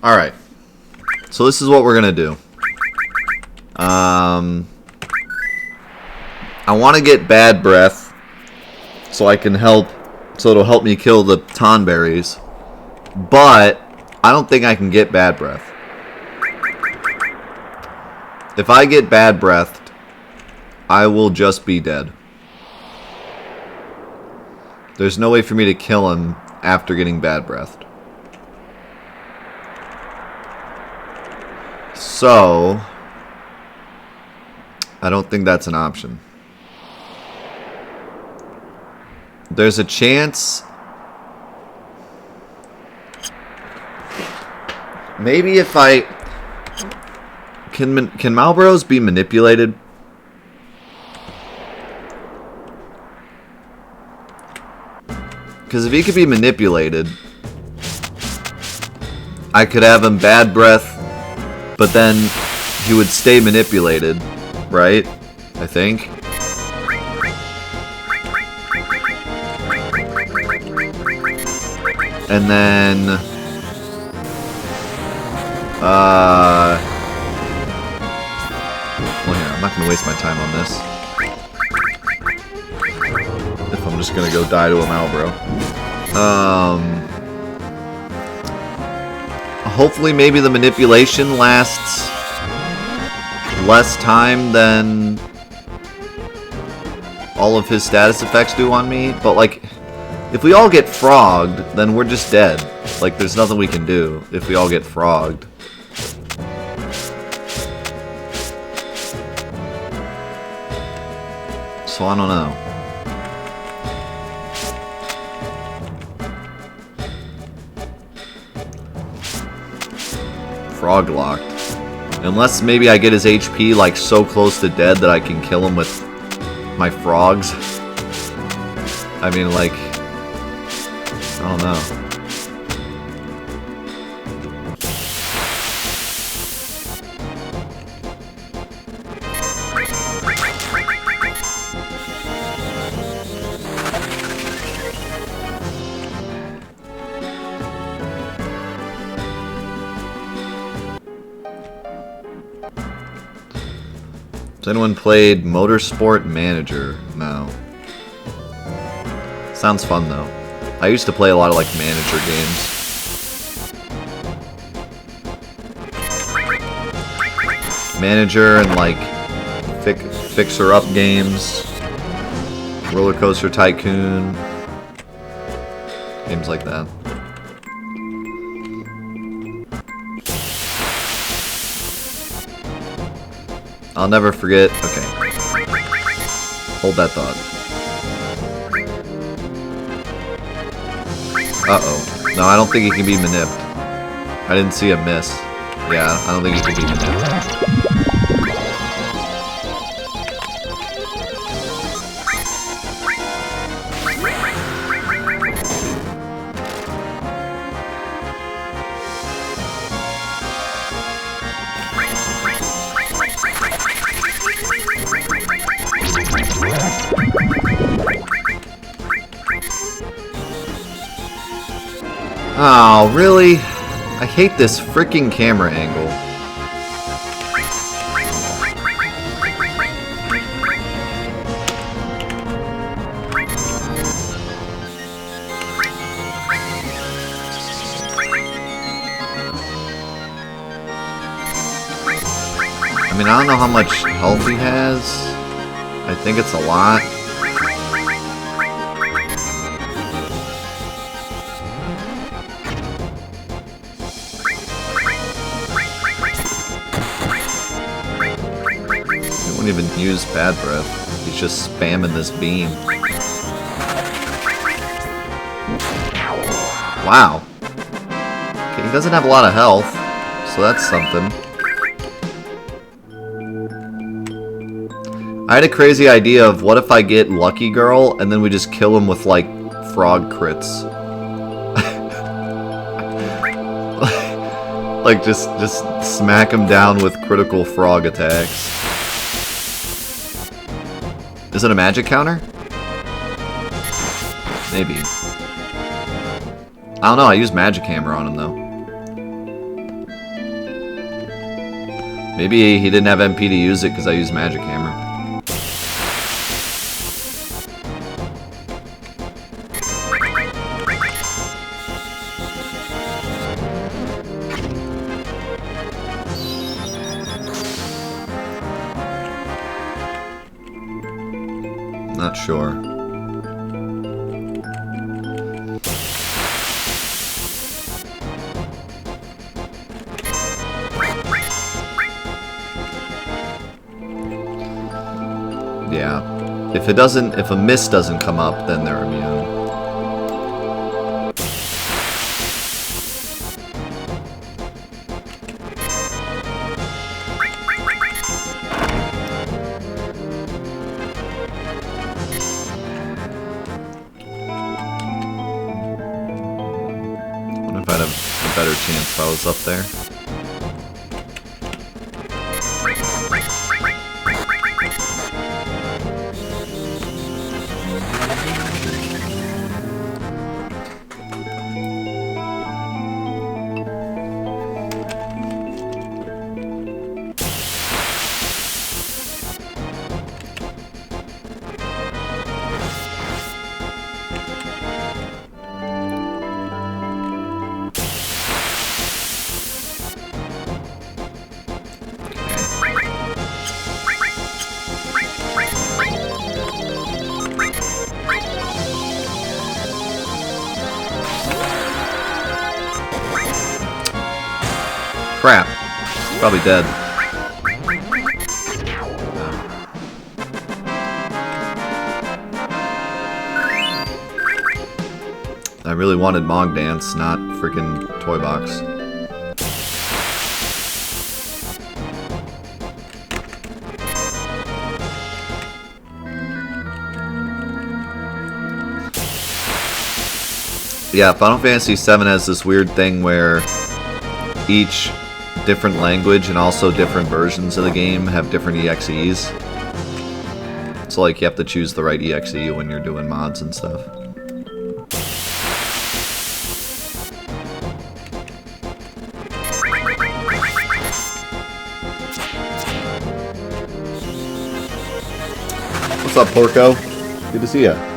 Alright. So this is what we're gonna do. I want to get bad breath so I can help, so it'll help me kill the tonberries. But I don't think I can get bad breath. If I get bad breathed, I will just be dead. There's no way for me to kill him after getting bad breathed. So I don't think that's an option. There's a chance. Maybe if I can Malboros be manipulated? Because if he could be manipulated, I could have him bad breath, but then he would stay manipulated, right? I think. And then well, here, I'm not gonna waste my time on this. If I'm just gonna go die to a Malboro. Hopefully maybe the manipulation lasts less time than all of his status effects do on me, but like, if we all get frogged, then we're just dead. Like, there's nothing we can do if we all get frogged. So I don't know. Frog locked. Unless maybe I get his HP like so close to dead that I can kill him with my frogs. I mean, like, I don't know. Has anyone played Motorsport Manager? No. Sounds fun though. I used to play a lot of like manager games. Manager and like fixer-up games. Roller Coaster Tycoon. Games like that. I'll never forget. Okay. Hold that thought. Uh-oh. No, I don't think he can be manipped. I didn't see a miss. Yeah, I don't think he can be manipped. Oh, really? I hate this freaking camera angle. I mean, I don't know how much health he has. I think it's a lot. Even use bad breath. He's just spamming this beam. Wow. Okay, he doesn't have a lot of health, so that's something. I had a crazy idea of what if I get Lucky Girl and then we just kill him with like frog crits. Like just smack him down with critical frog attacks. Is it a magic counter? Maybe. I don't know, I used Magic Hammer on him though. Maybe he didn't have MP to use it because I used Magic Hammer. Not sure. Yeah. If a miss doesn't come up, then they're immune. I wonder if I'd have a better chance if I was up there. Crap. He's probably dead. I really wanted Mog Dance, not freaking Toy Box. Yeah, Final Fantasy VII has this weird thing where each different language and also different versions of the game have different EXEs. So like you have to choose the right EXE when you're doing mods and stuff. What's up, Porco? Good to see ya.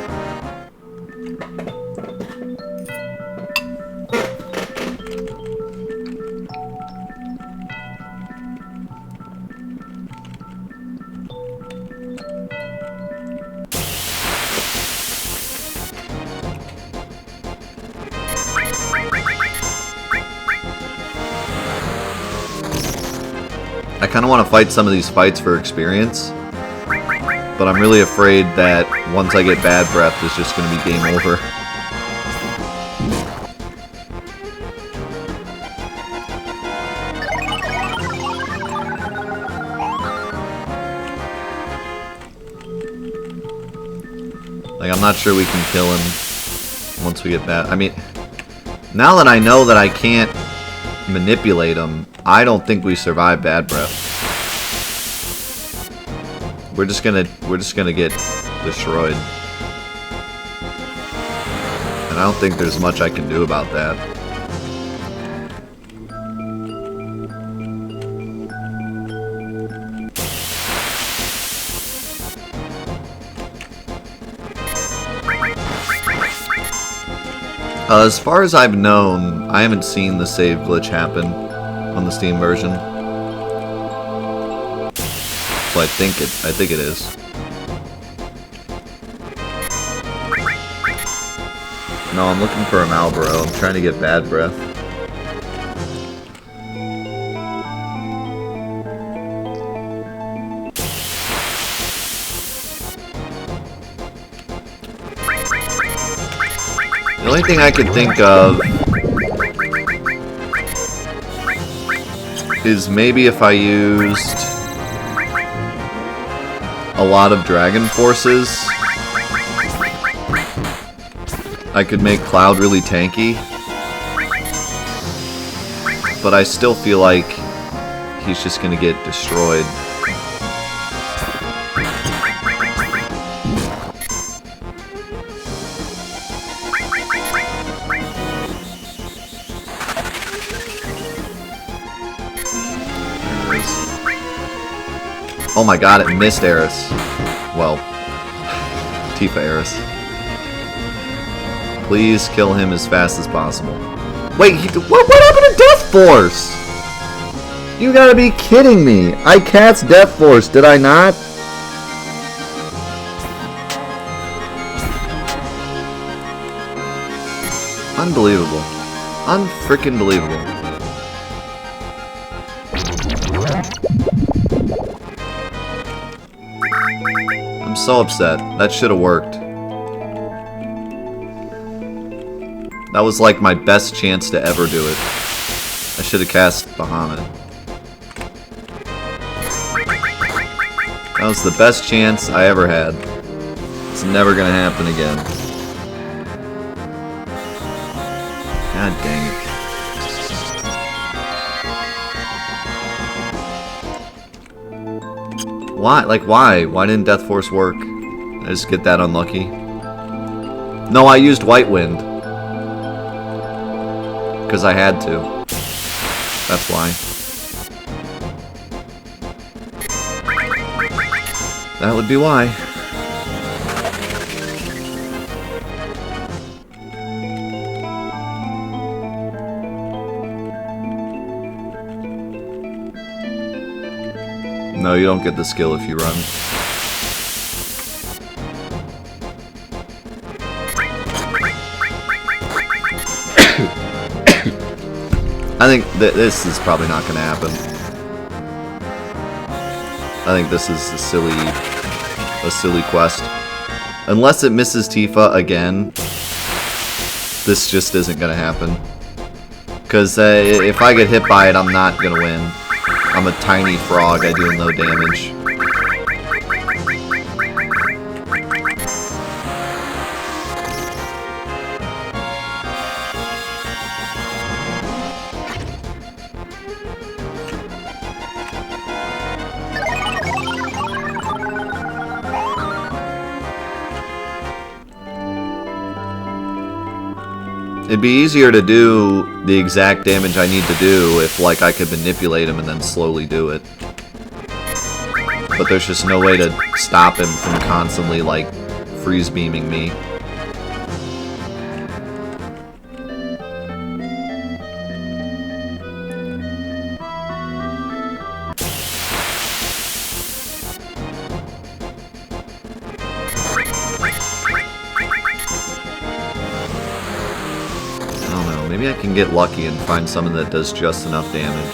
I kind of want to fight some of these fights for experience, but I'm really afraid that once I get Bad Breath, it's just going to be game over. Like, I'm not sure we can kill him once we get Bad. I mean, now that I know that I can't manipulate him, I don't think we survive Bad Breath. We're just gonna get destroyed. And I don't think there's much I can do about that. As far as I've known, I haven't seen the save glitch happen on the Steam version. So I think it is. No, I'm looking for a Malboro. I'm trying to get Bad Breath. The only thing I could think of is maybe if I used a lot of Dragon Forces, I could make Cloud really tanky. But I still feel like he's just gonna get destroyed. There it is. Oh my god, it missed Eris. Well, Tifa Eris. Please kill him as fast as possible. Wait, what happened to Death Force? You gotta be kidding me. I cast Death Force, did I not? Unbelievable. Unfrickin' believable. I'm so upset. That should have worked. That was like my best chance to ever do it. I should have cast Bahamut. That was the best chance I ever had. It's never gonna happen again. God dang it. Why? Like, why? Why didn't Death Force work? I just get that unlucky. No, I used White Wind. Because I had to. That's why. That would be why. No, you don't get the skill if you run. I think this is probably not going to happen. I think this is a silly quest. Unless it misses Tifa again, this just isn't going to happen. Because if I get hit by it, I'm not going to win. I'm a tiny frog, I do no damage. It'd be easier to do the exact damage I need to do if, like, I could manipulate him and then slowly do it. But there's just no way to stop him from constantly, like, freeze beaming me. Maybe I can get lucky and find something that does just enough damage.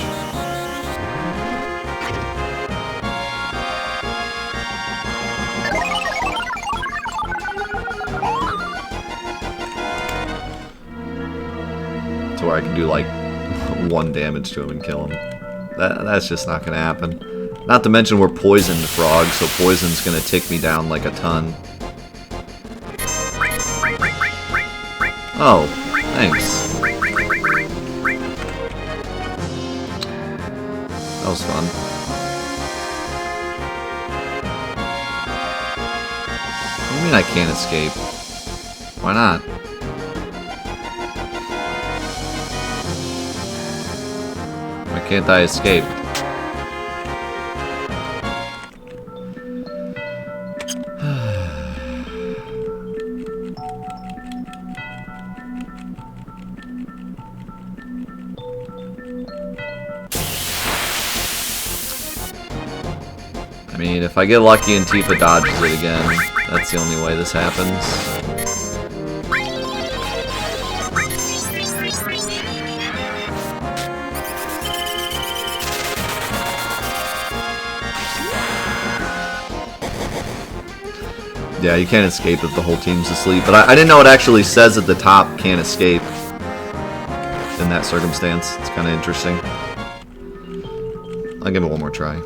To where I can do like 1 damage to him and kill him. That's just not going to happen. Not to mention we're poisoned frogs, so poison's going to tick me down like a ton. Oh, thanks. That was fun. What do you mean I can't escape? Why not? Why can't I escape? I mean, if I get lucky and Tifa dodges it again, that's the only way this happens. Yeah, you can't escape if the whole team's asleep, but I didn't know it actually says at the top, can't escape. In that circumstance, it's kind of interesting. I'll give it one more try.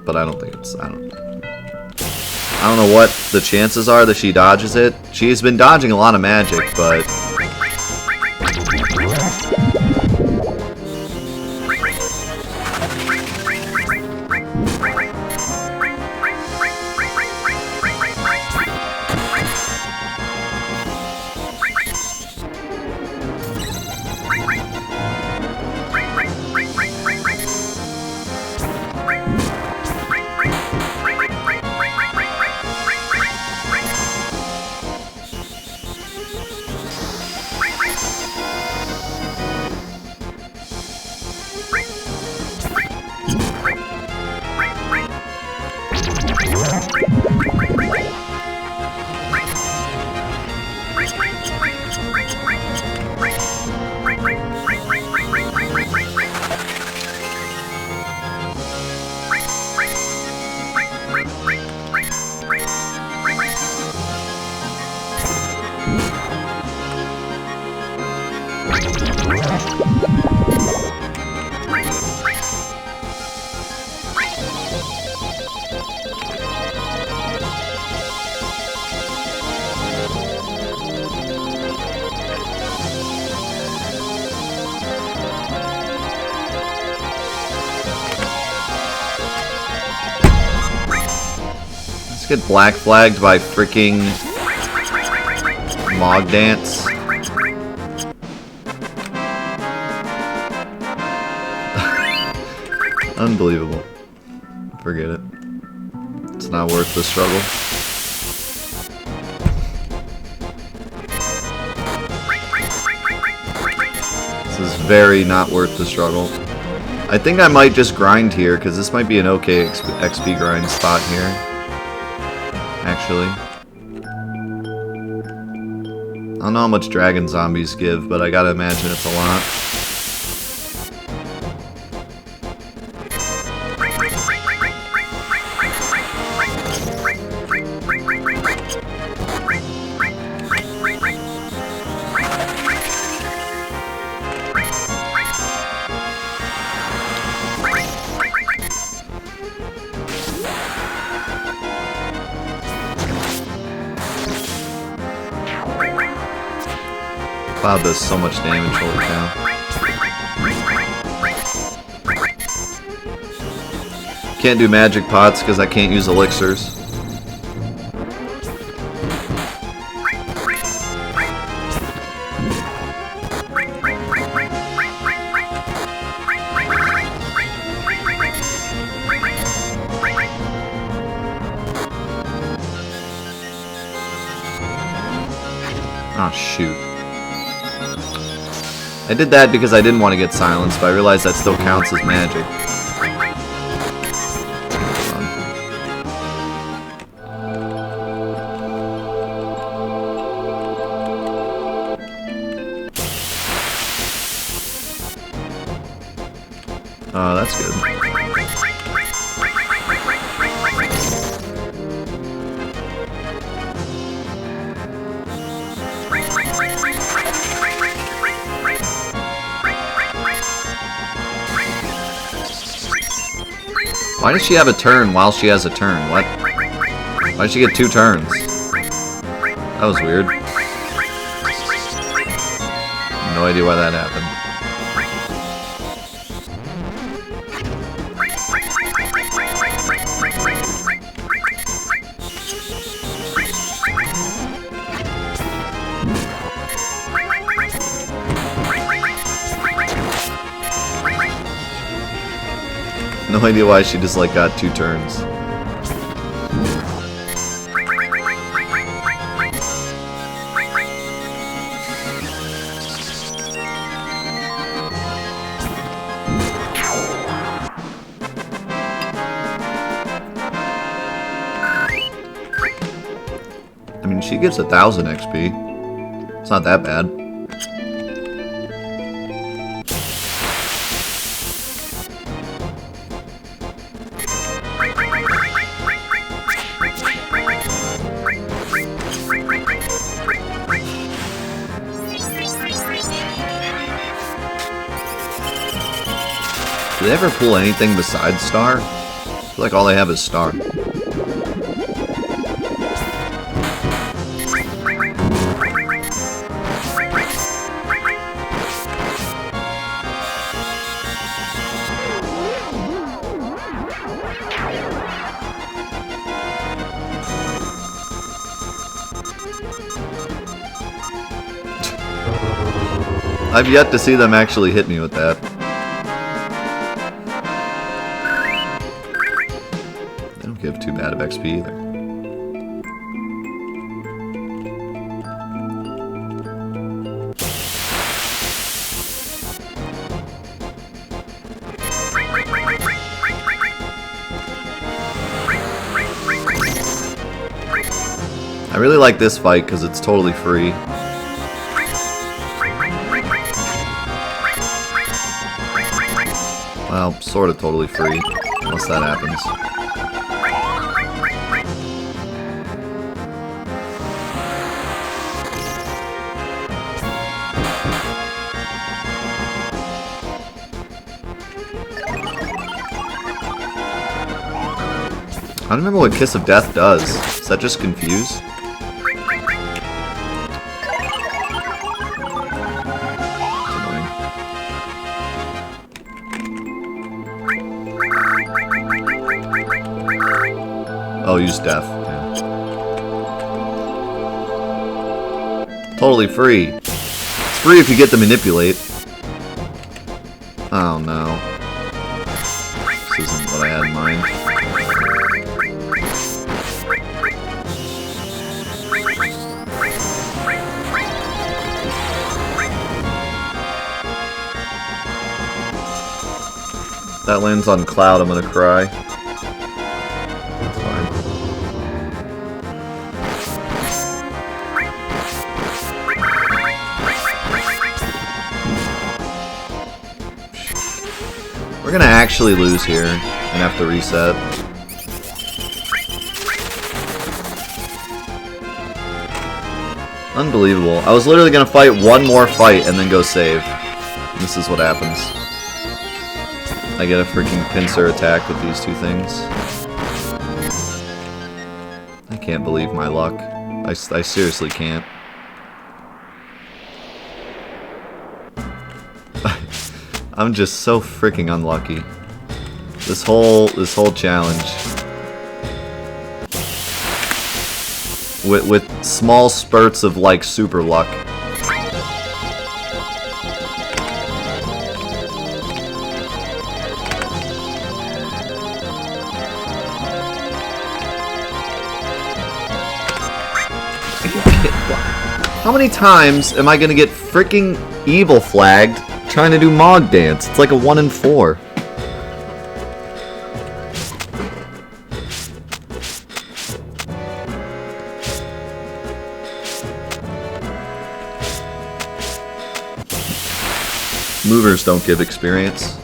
But I don't think it's, I don't know what the chances are that she dodges it. She's been dodging a lot of magic, but... Get black flagged by freaking Mog Dance. Unbelievable. Forget it. It's not worth the struggle. This is very not worth the struggle. I think I might just grind here, because this might be an okay XP grind spot here. Actually. I don't know how much dragon zombies give, but I gotta imagine it's a lot. Cloud does so much damage, holy cow. Can't do magic pots because I can't use elixirs. Oh shoot. I did that because I didn't want to get silenced, but I realized that still counts as magic. Oh, that's good. Why does she have a turn while she has a turn? What? Why did she get 2 turns? That was weird. No idea why that happened. No idea why she just like got 2 turns. I mean, she gives 1,000 XP. It's not that bad. Do they ever pull anything besides Star? I feel like all they have is Star. I've yet to see them actually hit me with that. They don't give too bad of XP either. I really like this fight because it's totally free. Well, sort of totally free, unless that happens. I don't remember what Kiss of Death does. Is that just confuse? Oh, use death. Yeah. totally free. It's free if you get to manipulate. Oh no. This isn't what I had in mind. That lands on Cloud, I'm gonna cry. That's fine. We're gonna actually lose here and have to reset. Unbelievable. I was literally gonna fight one more fight and then go save. This is what happens. I get a freaking pincer attack with these two things. I can't believe my luck. I seriously can't. I'm just so freaking unlucky. This whole challenge. With small spurts of like super luck. How many times am I gonna get freaking evil flagged trying to do Mog Dance? It's like a 1 in 4. Movers don't give experience.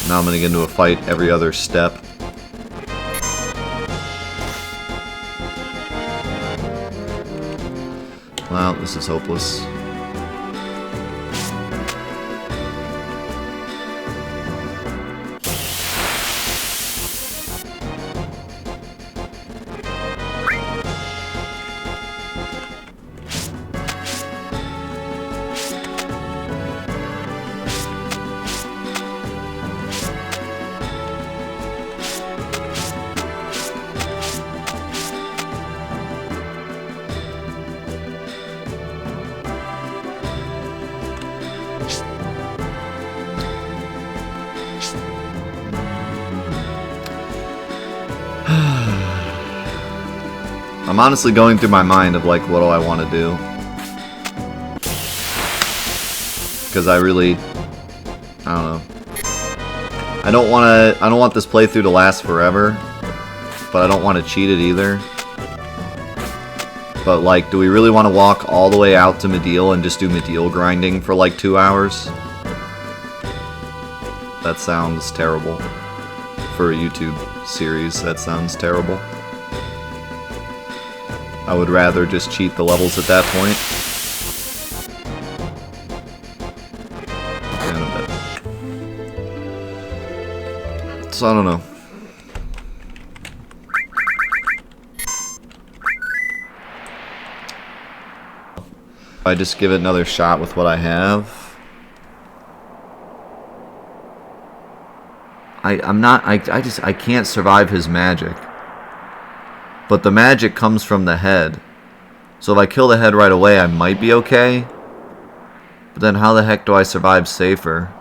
Now I'm gonna get into a fight every other step. Wow, this is hopeless. I'm honestly going through my mind of like, what do I want to do? Because I don't know. I don't want this playthrough to last forever, but I don't want to cheat it either. But like, do we really want to walk all the way out to Mediel and just do Mediel grinding for like 2 hours? That sounds terrible. For a YouTube series, that sounds terrible. I would rather just cheat the levels at that point. So I don't know. I just give it another shot with what I have. I can't survive his magic. But the magic comes from the head. So if I kill the head right away, I might be okay. But then how the heck do I survive safer?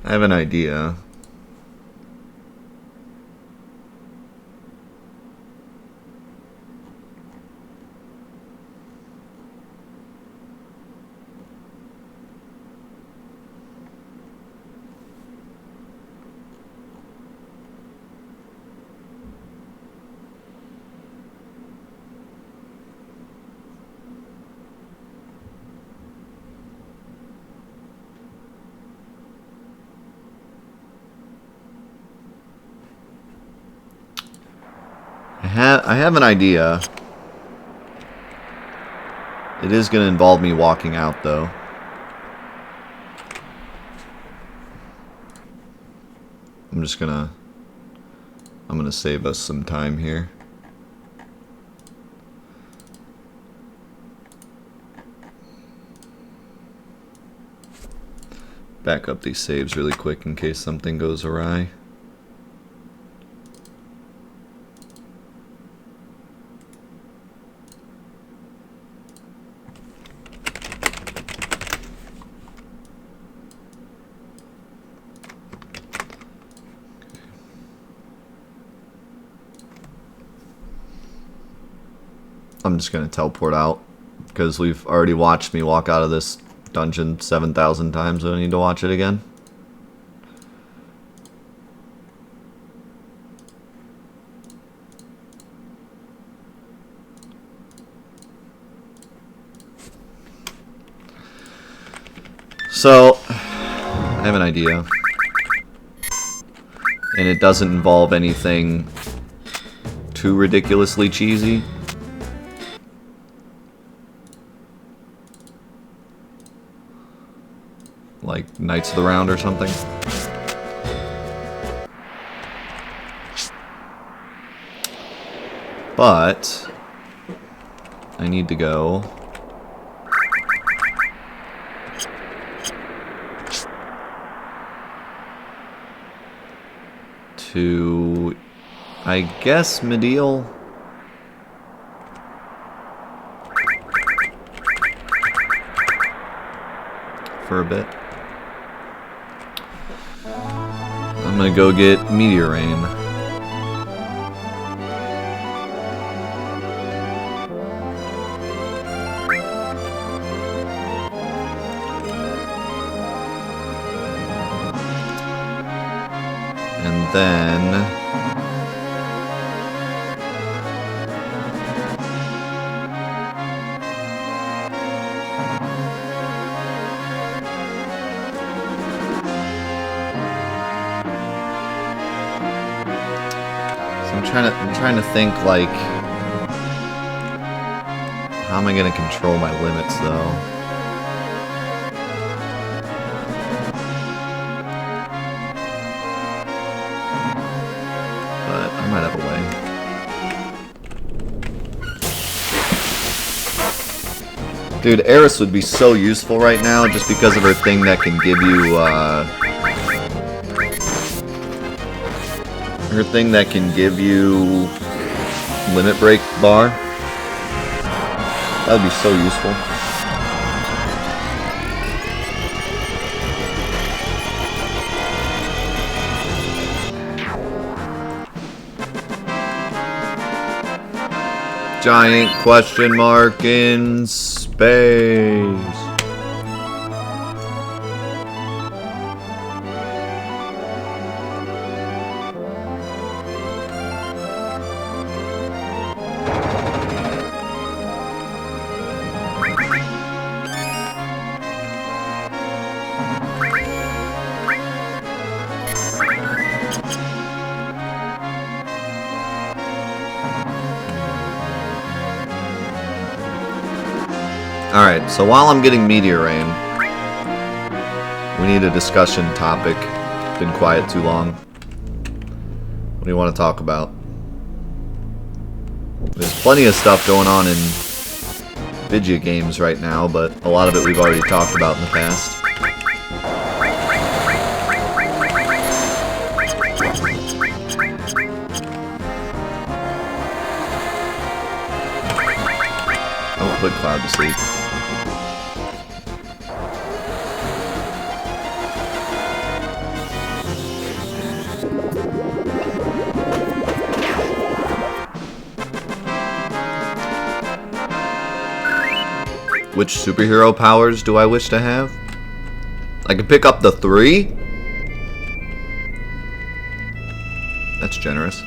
I have an idea. I have an idea. It is going to involve me walking out, though. I'm gonna save us some time here. Back up these saves really quick in case something goes awry. I'm just going to teleport out, because we've already watched me walk out of this dungeon 7,000 times. I don't need to watch it again. So, I have an idea. And it doesn't involve anything too ridiculously cheesy. Like Knights of the Round or something. But I need to go to, I guess, Medial. For a bit. I'm gonna go get Meteor Rain. And then I'm trying to think, like, how am I going to control my limits, though? But I might have a way. Dude, Eris would be so useful right now just because of her thing that can give you, limit break bar. That would be so useful. Giant question mark in space. Alright, so while I'm getting Meteor Rain, we need a discussion topic. It's been quiet too long. What do you want to talk about? There's plenty of stuff going on in video games right now, but a lot of it we've already talked about in the past. Oh, put Cloud to sleep. Which superhero powers do I wish to have? I can pick up the 3? That's generous.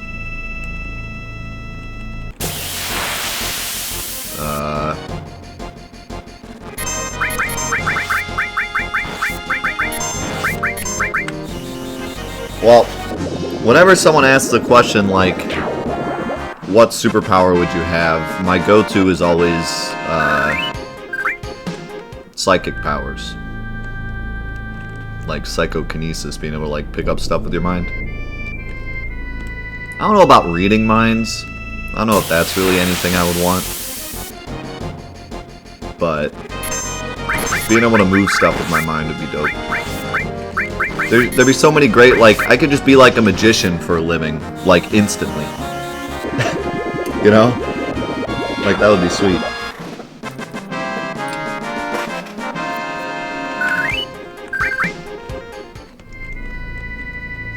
Well, whenever someone asks the question like, what superpower would you have? My go-to is always psychic powers. Like psychokinesis, being able to like pick up stuff with your mind. I don't know about reading minds. I don't know if that's really anything I would want. But being able to move stuff with my mind would be dope. There'd be so many great, like, I could just be like a magician for a living, like, instantly. You know? Like, that would be sweet.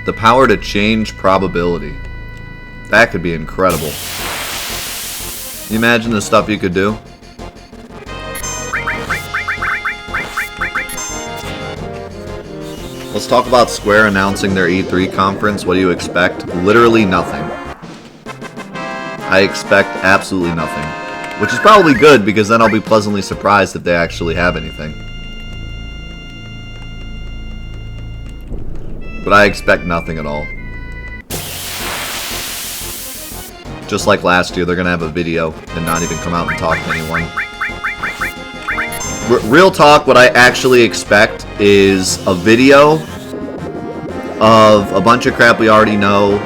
The power to change probability. That could be incredible. Can you imagine the stuff you could do? Let's talk about Square announcing their E3 conference. What do you expect? Literally nothing. I expect absolutely nothing. Which is probably good, because then I'll be pleasantly surprised if they actually have anything. But I expect nothing at all. Just like last year, they're going to have a video and not even come out and talk to anyone. Real talk, what I actually expect is a video of a bunch of crap we already know,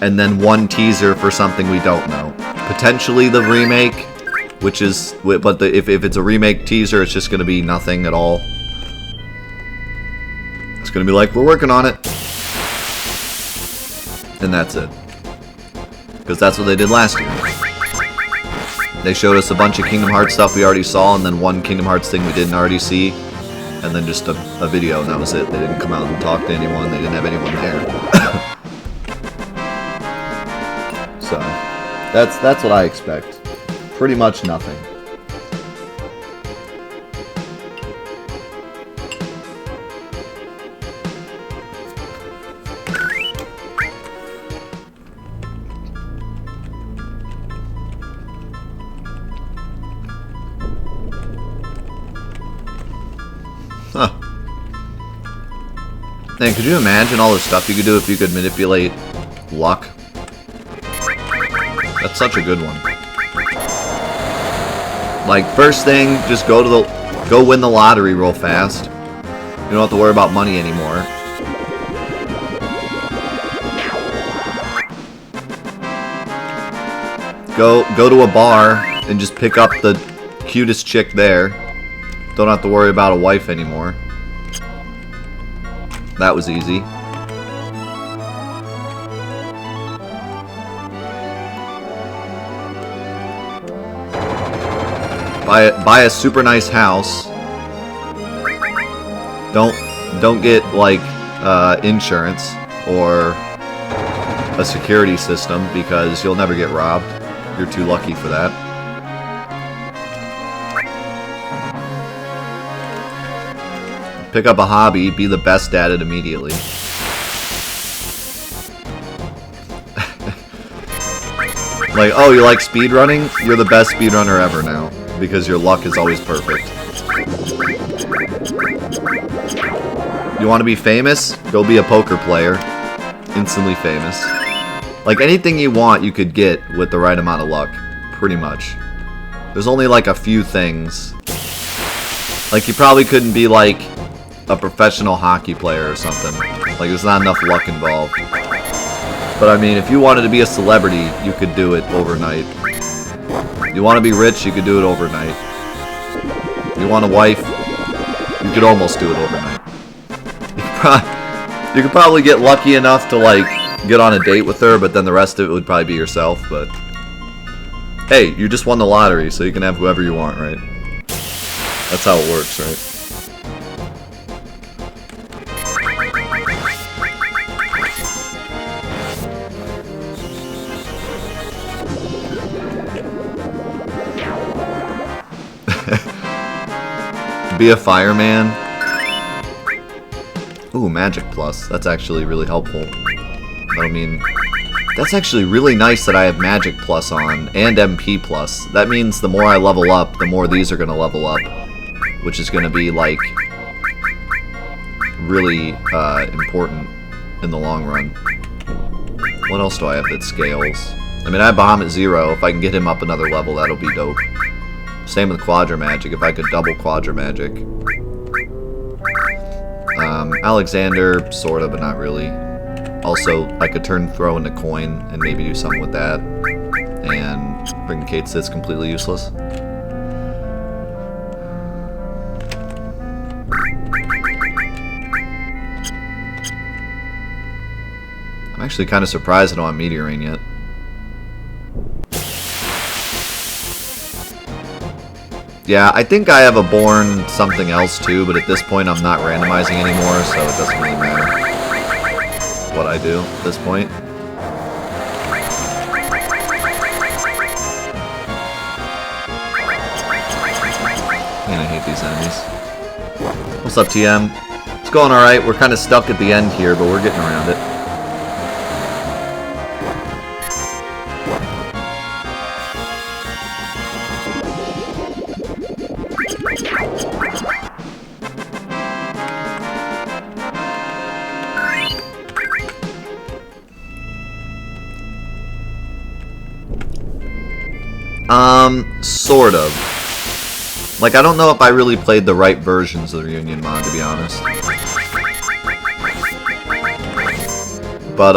and then one teaser for something we don't know. Potentially the remake, which is, but if it's a remake teaser, it's just going to be nothing at all. It's going to be like, we're working on it. And that's it. Because that's what they did last year. They showed us a bunch of Kingdom Hearts stuff we already saw, and then one Kingdom Hearts thing we didn't already see, and then just a video, and that was it. They didn't come out and talk to anyone. They didn't have anyone there. So, that's what I expect. Pretty much nothing. Huh. Man, could you imagine all the stuff you could do if you could manipulate luck? That's such a good one. Like, first thing, just go win the lottery real fast. You don't have to worry about money anymore. Go to a bar and just pick up the cutest chick there. Don't have to worry about a wife anymore. That was easy. Buy a super nice house. Don't get like insurance or a security system, because you'll never get robbed. You're too lucky for that. Pick up a hobby, be the best at it immediately. Like, oh, you like speedrunning? You're the best speedrunner ever now, because your luck is always perfect. You want to be famous? Go be a poker player. Instantly famous. Like, anything you want, you could get with the right amount of luck. Pretty much. There's only, like, a few things. Like, you probably couldn't be, like, a professional hockey player or something. Like, there's not enough luck involved. But, I mean, if you wanted to be a celebrity, you could do it overnight. You want to be rich, you could do it overnight. You want a wife, you could almost do it overnight. You could probably get lucky enough to, like, get on a date with her, but then the rest of it would probably be yourself, but... Hey, you just won the lottery, so you can have whoever you want, right? That's how it works, right? be a fireman. Ooh, magic plus. That's actually really helpful. I mean, that's actually really nice that I have magic plus on and MP plus. That means the more I level up, the more these are going to level up, which is going to be like really important in the long run. What else do I have that scales? I mean, I have Bahamut 0. If I can get him up another level, that'll be dope. Same with Quadra Magic, if I could double Quadra Magic. Alexander, sorta, but not really. Also, I could turn throw into coin and maybe do something with that. And bring Kate Sith's completely useless. I'm actually kind of surprised I don't have Meteor Rain yet. Yeah, I think I have a Born something else too, but at this point I'm not randomizing anymore, so it doesn't really matter what I do at this point. Man, I hate these enemies. What's up, TM? It's going alright. We're kind of stuck at the end here, but we're getting around it. Sort of. Like, I don't know if I really played the right versions of the Reunion mod, to be honest. But,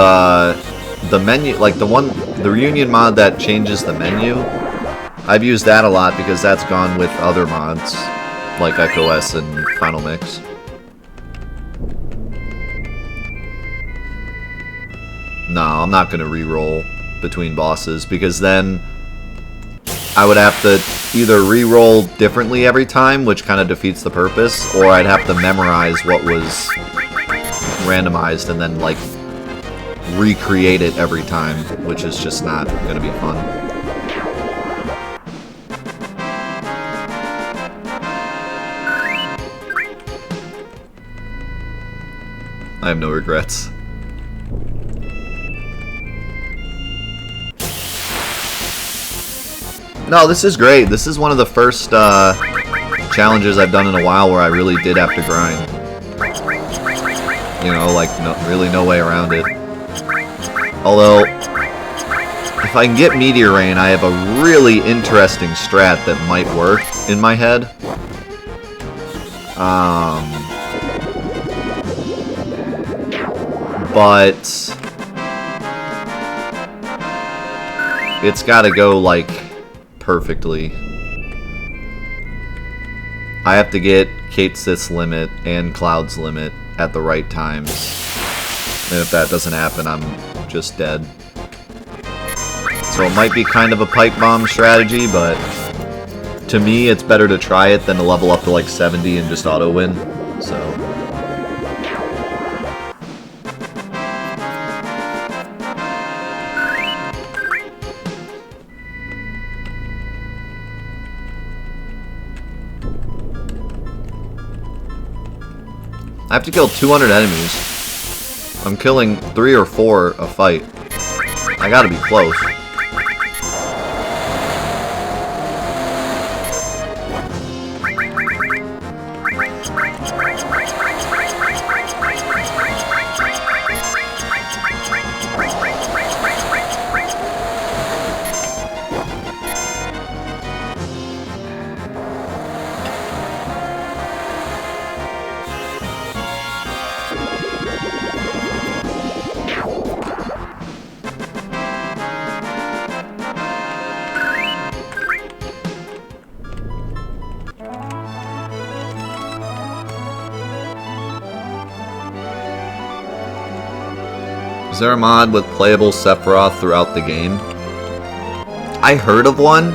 the menu, like the Reunion mod that changes the menu, I've used that a lot because that's gone with other mods, like EchoS and Final Mix. No, I'm not going to re-roll between bosses, because then I would have to either re-roll differently every time, which kind of defeats the purpose, or I'd have to memorize what was randomized and then, like, recreate it every time, which is just not going to be fun. I have no regrets. No, this is great. This is one of the first challenges I've done in a while where I really did have to grind. You know, like, really no way around it. Although, if I can get Meteor Rain, I have a really interesting strat that might work in my head. But it's gotta go, like, perfectly. I have to get Kate Sith's limit and Cloud's limit at the right times. And if that doesn't happen, I'm just dead. So it might be kind of a pipe bomb strategy, but to me it's better to try it than to level up to like 70 and just auto win. So I have to kill 200 enemies. I'm killing 3 or 4 a fight. I gotta be close. Is there a mod with playable Sephiroth throughout the game? I heard of one,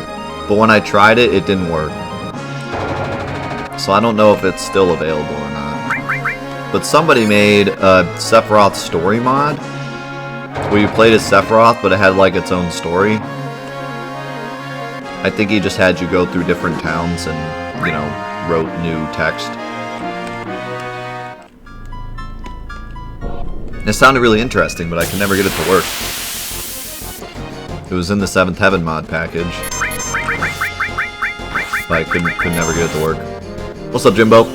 but when I tried it, it didn't work. So I don't know if it's still available or not. But somebody made a Sephiroth story mod, where you played as Sephiroth, but it had like its own story. I think he just had you go through different towns and, you know, wrote new text. It sounded really interesting, but I could never get it to work. It was in the 7th Heaven mod package, but I could never get it to work. What's up, Jimbo?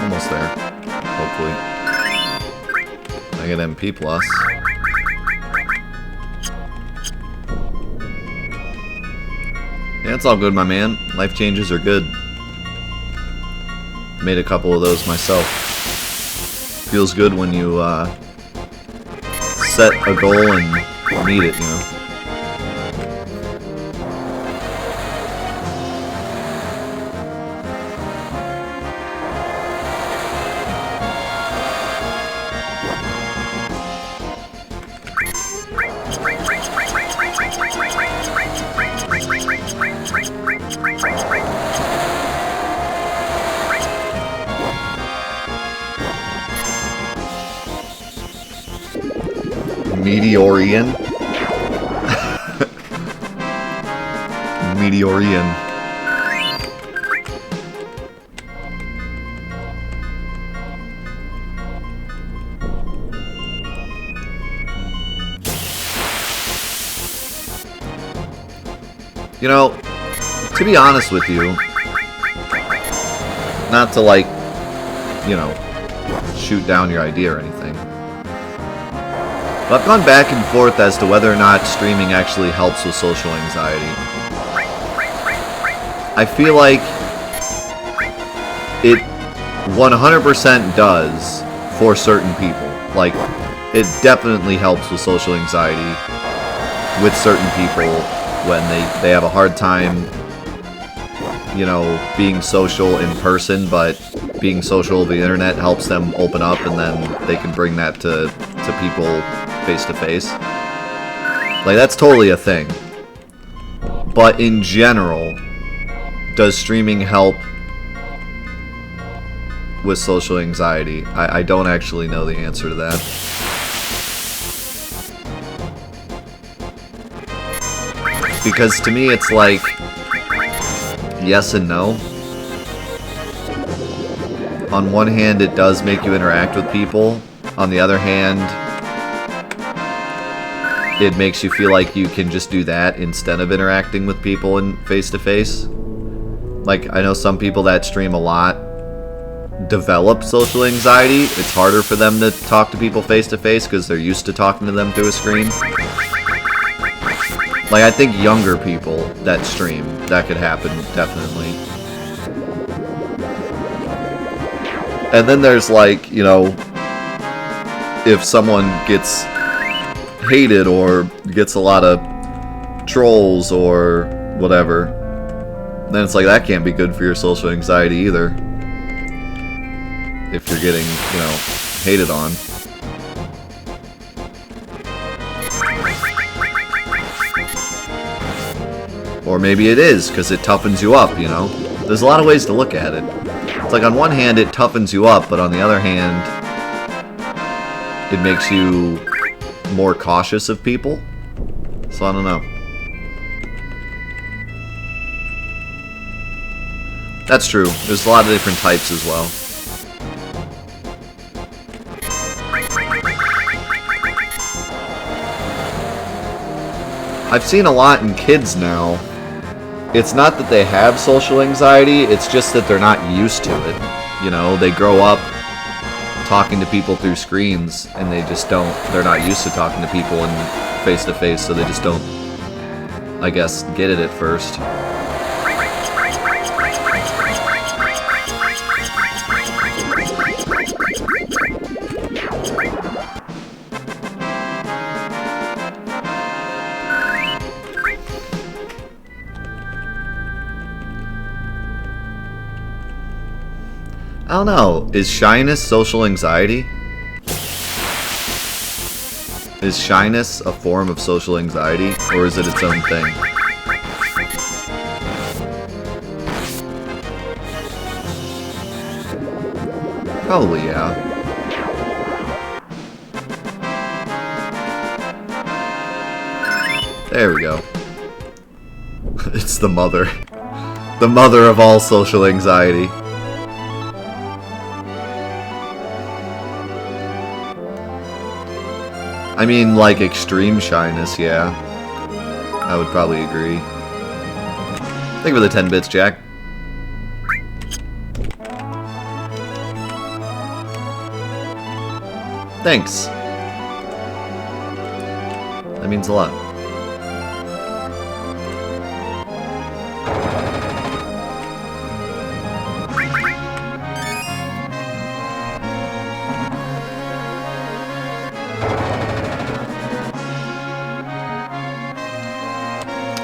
Almost there, hopefully. I get MP plus. Yeah, it's all good, my man. Life changes are good. Made a couple of those myself. Feels good when you set a goal and meet it, you know. Meteorian. Meteorian. You know, to be honest with you, not to like, you know, shoot down your idea or anything, but I've gone back and forth as to whether or not streaming actually helps with social anxiety. I feel like it 100% does for certain people. Like, it definitely helps with social anxiety with certain people when they have a hard time, you know, being social in person, but being social over the internet helps them open up, and then they can bring that to people face to face. Like, that's totally a thing. But in general, does streaming help with social anxiety? I don't actually know the answer to that. Because to me it's like yes and no. On one hand, it does make you interact with people. On the other hand, it makes you feel like you can just do that instead of interacting with people in face-to-face. Like, I know some people that stream a lot develop social anxiety. It's harder for them to talk to people face-to-face because they're used to talking to them through a screen. Like, I think younger people that stream, that could happen, definitely. And then there's like, you know, if someone gets hated or gets a lot of trolls or whatever, then it's like that can't be good for your social anxiety either. If you're getting, you know, hated on. Or maybe it is, because it toughens you up, you know? There's a lot of ways to look at it. It's like on one hand it toughens you up, but on the other hand, it makes you more cautious of people. So I don't know. That's true. There's a lot of different types as well. I've seen a lot in kids now. It's not that they have social anxiety, it's just that they're not used to it. You know, they grow up talking to people through screens, and they just don't, they're not used to talking to people in face-to-face, so they just don't, I guess, get it at first. I don't know. Is shyness social anxiety? Is shyness a form of social anxiety, or is it its own thing? Probably, yeah. There we go. It's the mother. The mother of all social anxiety. I mean, like, extreme shyness, yeah. I would probably agree. Thank you for the 10 bits, Jack. Thanks. That means a lot.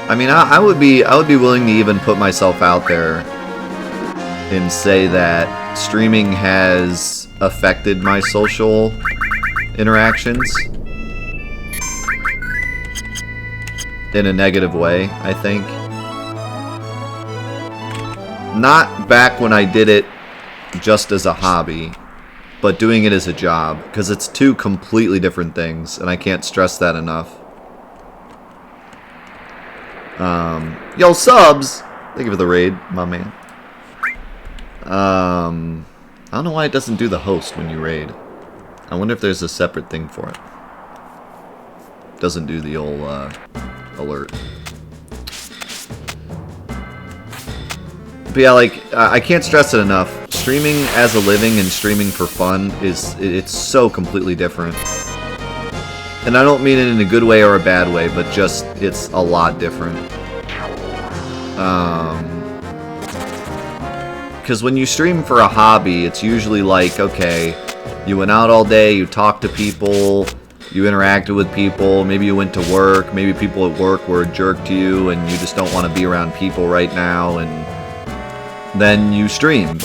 I mean, I would be willing to even put myself out there and say that streaming has affected my social interactions in a negative way, I think. Not back when I did it just as a hobby, but doing it as a job, because it's two completely different things, and I can't stress that enough. Yo, subs! Thank you for the raid, my man. I don't know why it doesn't do the host when you raid. I wonder if there's a separate thing for it. Doesn't do the old, alert. But yeah, like, I can't stress it enough. Streaming as a living and streaming for fun it's so completely different. And I don't mean it in a good way or a bad way, but just, it's a lot different. Because when you stream for a hobby, it's usually like, okay, you went out all day, you talked to people, you interacted with people, maybe you went to work, maybe people at work were a jerk to you, and you just don't want to be around people right now, and then you stream,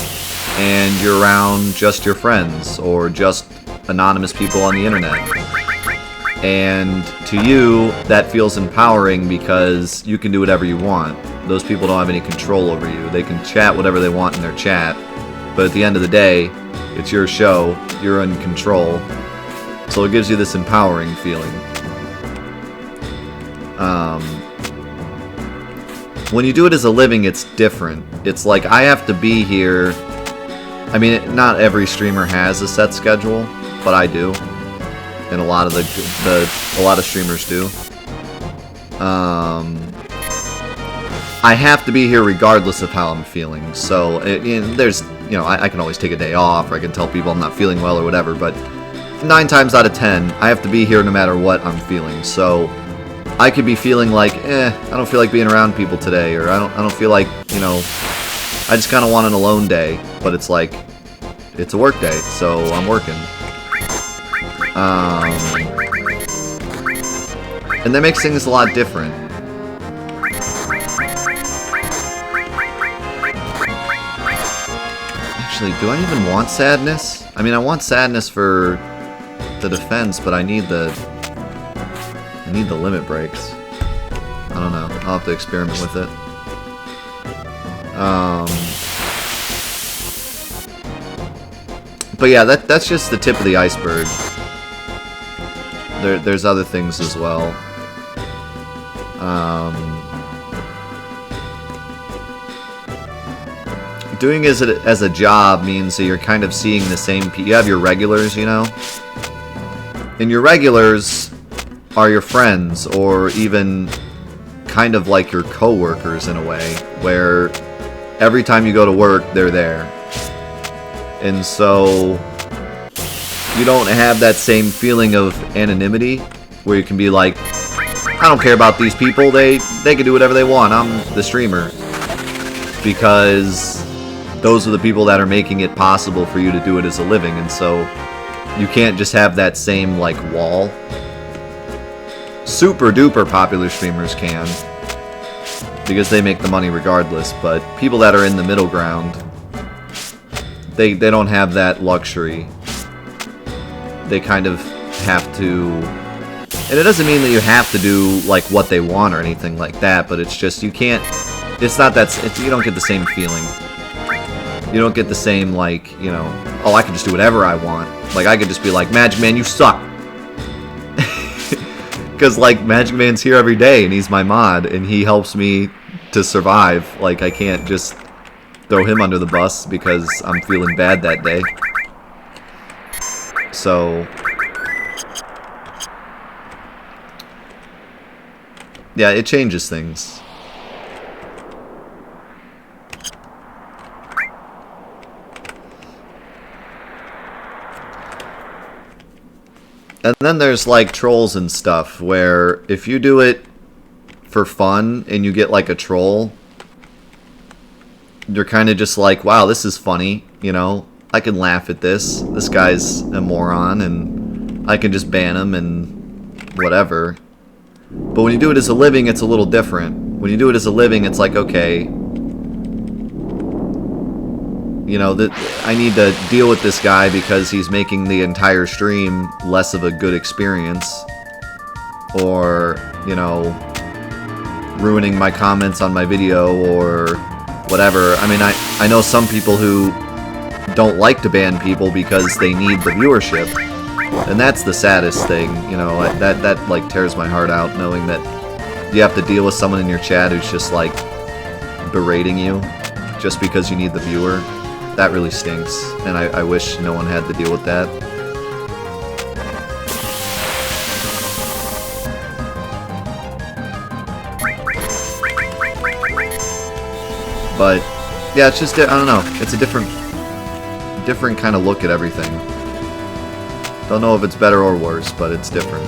and you're around just your friends, or just anonymous people on the internet. And to you, that feels empowering because you can do whatever you want. Those people don't have any control over you. They can chat whatever they want in their chat, but at the end of the day, it's your show, you're in control, so it gives you this empowering feeling. When you do it as a living, it's different. It's like, I have to be here. I mean, not every streamer has a set schedule, but I do. And a lot of a lot of streamers do. I have to be here regardless of how I'm feeling. So there's, I can always take a day off, or I can tell people I'm not feeling well or whatever. But 9 times out of 10, I have to be here no matter what I'm feeling. So I could be feeling like, I don't feel like being around people today, or I don't feel like, I just kind of want an alone day. But it's like, it's a work day, so I'm working. And that makes things a lot different. Actually, do I even want sadness? I mean, I want sadness for the defense, but I need the limit breaks. I don't know. I'll have to experiment with it. But yeah, that's just the tip of the iceberg. There's other things as well. Doing it as a job means that you're kind of seeing the same people. You have your regulars, and your regulars are your friends, or even kind of like your co-workers in a way, where every time you go to work, they're there. And so you don't have that same feeling of anonymity where you can be like, I don't care about these people, they can do whatever they want, I'm the streamer. Because those are the people that are making it possible for you to do it as a living, and so you can't just have that same, like, wall. Super duper popular streamers can, because they make the money regardless, but people that are in the middle ground, they don't have that luxury. They kind of have to, and it doesn't mean that you have to do like what they want or anything like that, but it's just you can't. It's not that you don't get the same feeling. You don't get the same like, you know, oh, I can just do whatever I want. Like I could just be like, Magic Man, you suck. Because like Magic Man's here every day and he's my mod and he helps me to survive. Like I can't just throw him under the bus because I'm feeling bad that day. So yeah, it changes things. And then there's like trolls and stuff where if you do it for fun and you get like a troll, you're kind of just like, wow, this is funny, you know, I can laugh at this. This guy's a moron and I can just ban him and whatever. But when you do it as a living, it's a little different. When you do it as a living, it's like, okay, you know, that I need to deal with this guy because he's making the entire stream less of a good experience. Or, you know, ruining my comments on my video or whatever. I mean, I know some people who don't like to ban people because they need the viewership. And that's the saddest thing, you know, that like tears my heart out knowing that you have to deal with someone in your chat who's just like berating you just because you need the viewer. That really stinks, and I wish no one had to deal with that. But yeah, it's just, I don't know, it's a different kind of look at everything. Don't know if it's better or worse, but it's different.